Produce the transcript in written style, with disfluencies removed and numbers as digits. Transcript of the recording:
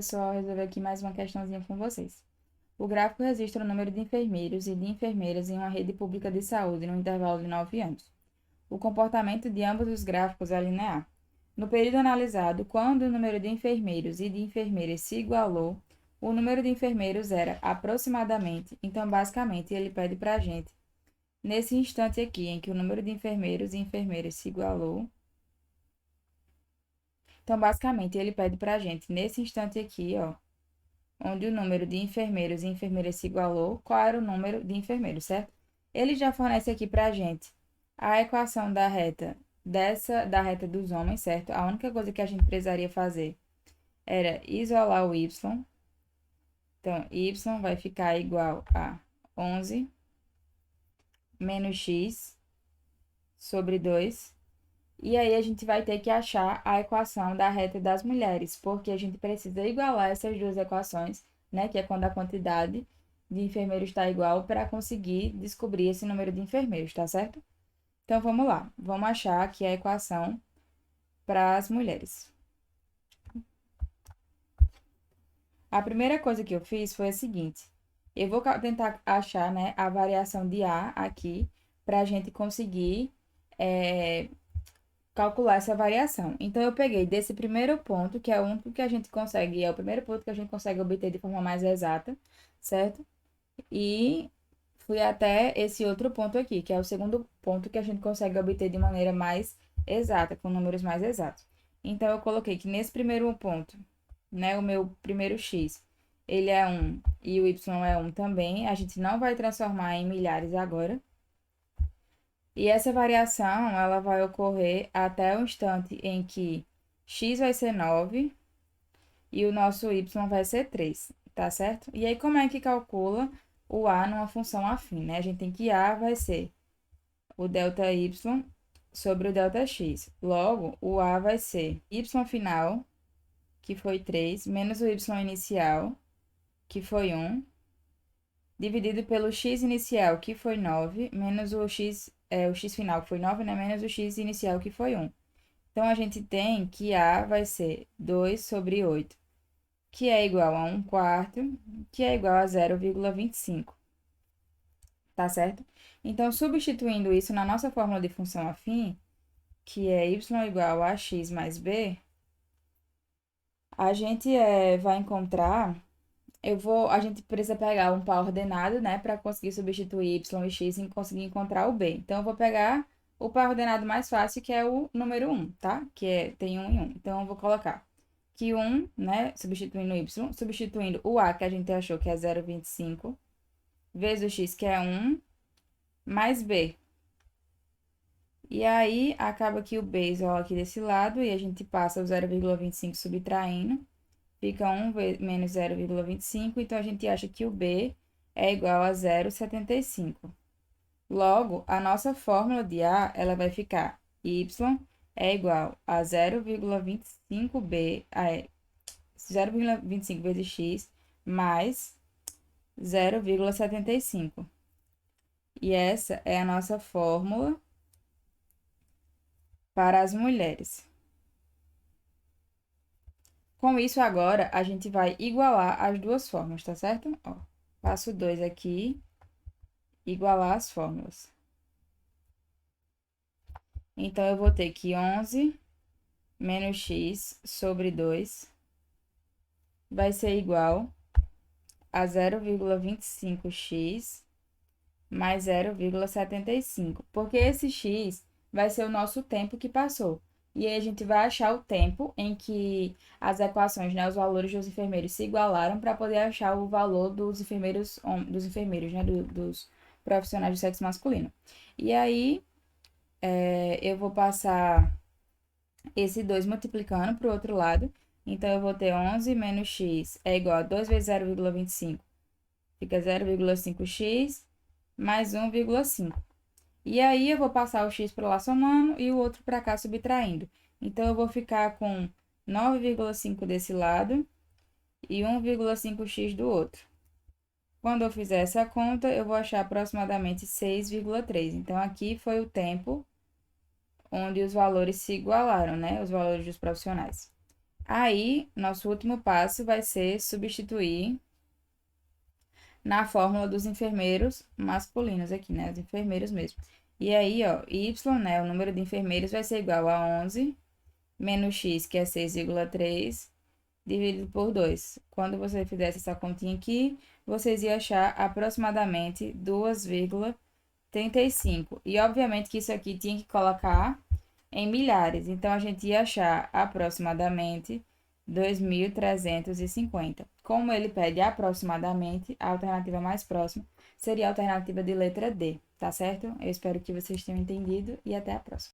pessoal, eu resolvi aqui mais uma questãozinha com vocês. O gráfico registra o número de enfermeiros e de enfermeiras em uma rede pública de saúde no intervalo de 9 anos. O comportamento de ambos os gráficos é linear. No período analisado, quando o número de enfermeiros e de enfermeiras se igualou, o número de enfermeiros era aproximadamente, então basicamente ele pede para a gente, nesse instante aqui em que o número de enfermeiros e enfermeiras se igualou, então basicamente ele pede para a gente, nesse instante aqui, ó, onde o número de enfermeiros e enfermeiras se igualou, qual era o número de enfermeiros, certo? Ele já fornece aqui para a gente a equação da reta da reta dos homens, certo? A única coisa que a gente precisaria fazer era isolar o y. Então, y vai ficar igual a 11 menos x sobre 2. E aí a gente vai ter que achar a equação da reta das mulheres, porque a gente precisa igualar essas duas equações, né, que é quando a quantidade de enfermeiros está igual, para conseguir descobrir esse número de enfermeiros, tá certo? Então vamos lá, vamos achar aqui a equação para as mulheres. A primeira coisa que eu fiz foi a seguinte: eu vou tentar achar, né, a variação de A aqui, para a gente conseguir calcular essa variação. Então, eu peguei desse primeiro ponto, que é o único que a gente consegue, é o primeiro ponto que a gente consegue obter de forma mais exata, certo? E fui até esse outro ponto aqui, que é o segundo ponto que a gente consegue obter de maneira mais exata, com números mais exatos. Então, eu coloquei que nesse primeiro ponto, né, o meu primeiro x, ele é 1 e o y é 1 também. A gente não vai transformar em milhares agora. E essa variação, ela vai ocorrer até o instante em que x vai ser 9 e o nosso y vai ser 3, tá certo? E aí, como é que calcula o a numa função afim, né? A gente tem que a vai ser o ΔY sobre o ΔX. Logo, o a vai ser y final, que foi 3, menos o y inicial, que foi 1, dividido pelo x inicial, que foi 9, menos o x final, que foi 9, né? Menos o x inicial, que foi 1. Então, a gente tem que A vai ser 2 sobre 8, que é igual a 1 quarto, que é igual a 0,25. Tá certo? Então, substituindo isso na nossa fórmula de função afim, que é y igual a x mais b, a gente vai encontrar a gente precisa pegar um par ordenado, né, para conseguir substituir y e x e conseguir encontrar o b. Então, eu vou pegar o par ordenado mais fácil, que é o número 1, tá? Tem 1 e 1. Então, eu vou colocar que 1, né, substituindo y, substituindo o a, que a gente achou que é 0,25, vezes o x, que é 1, mais b. E aí, acaba que o b isola aqui desse lado, e a gente passa o 0,25 subtraindo. Fica 1 menos 0,25, então a gente acha que o B é igual a 0,75. Logo, a nossa fórmula de A, ela vai ficar y é igual a 0,25B, 0,25 vezes x, mais 0,75. E essa é a nossa fórmula para as mulheres. Com isso, agora, a gente vai igualar as duas fórmulas, tá certo? Ó, passo 2 aqui, igualar as fórmulas. Então, eu vou ter que 11 menos x sobre 2 vai ser igual a 0,25x mais 0,75, porque esse x vai ser o nosso tempo que passou. E aí a gente vai achar o tempo em que as equações, né, os valores dos enfermeiros se igualaram para poder achar o valor dos enfermeiros, né, dos profissionais do sexo masculino. E aí eu vou passar esse 2 multiplicando para o outro lado. Então, eu vou ter 11 menos x é igual a 2 vezes 0,25. Fica 0,5x mais 1,5. E aí, eu vou passar o x para lá somando e o outro para cá subtraindo. Então, eu vou ficar com 9,5 desse lado e 1,5x do outro. Quando eu fizer essa conta, eu vou achar aproximadamente 6,3. Então, aqui foi o tempo onde os valores se igualaram, né? Os valores dos profissionais. Aí, nosso último passo vai ser substituir na fórmula dos enfermeiros masculinos aqui, né? Os enfermeiros mesmo. E aí, ó, Y, né? O número de enfermeiros vai ser igual a 11 menos X, que é 6,3, dividido por 2. Quando você fizesse essa continha aqui, vocês iam achar aproximadamente 2,35. E obviamente que isso aqui tinha que colocar em milhares. Então, a gente ia achar aproximadamente 2.350. Como ele pede aproximadamente, a alternativa mais próxima seria a alternativa de letra D, tá certo? Eu espero que vocês tenham entendido e até a próxima.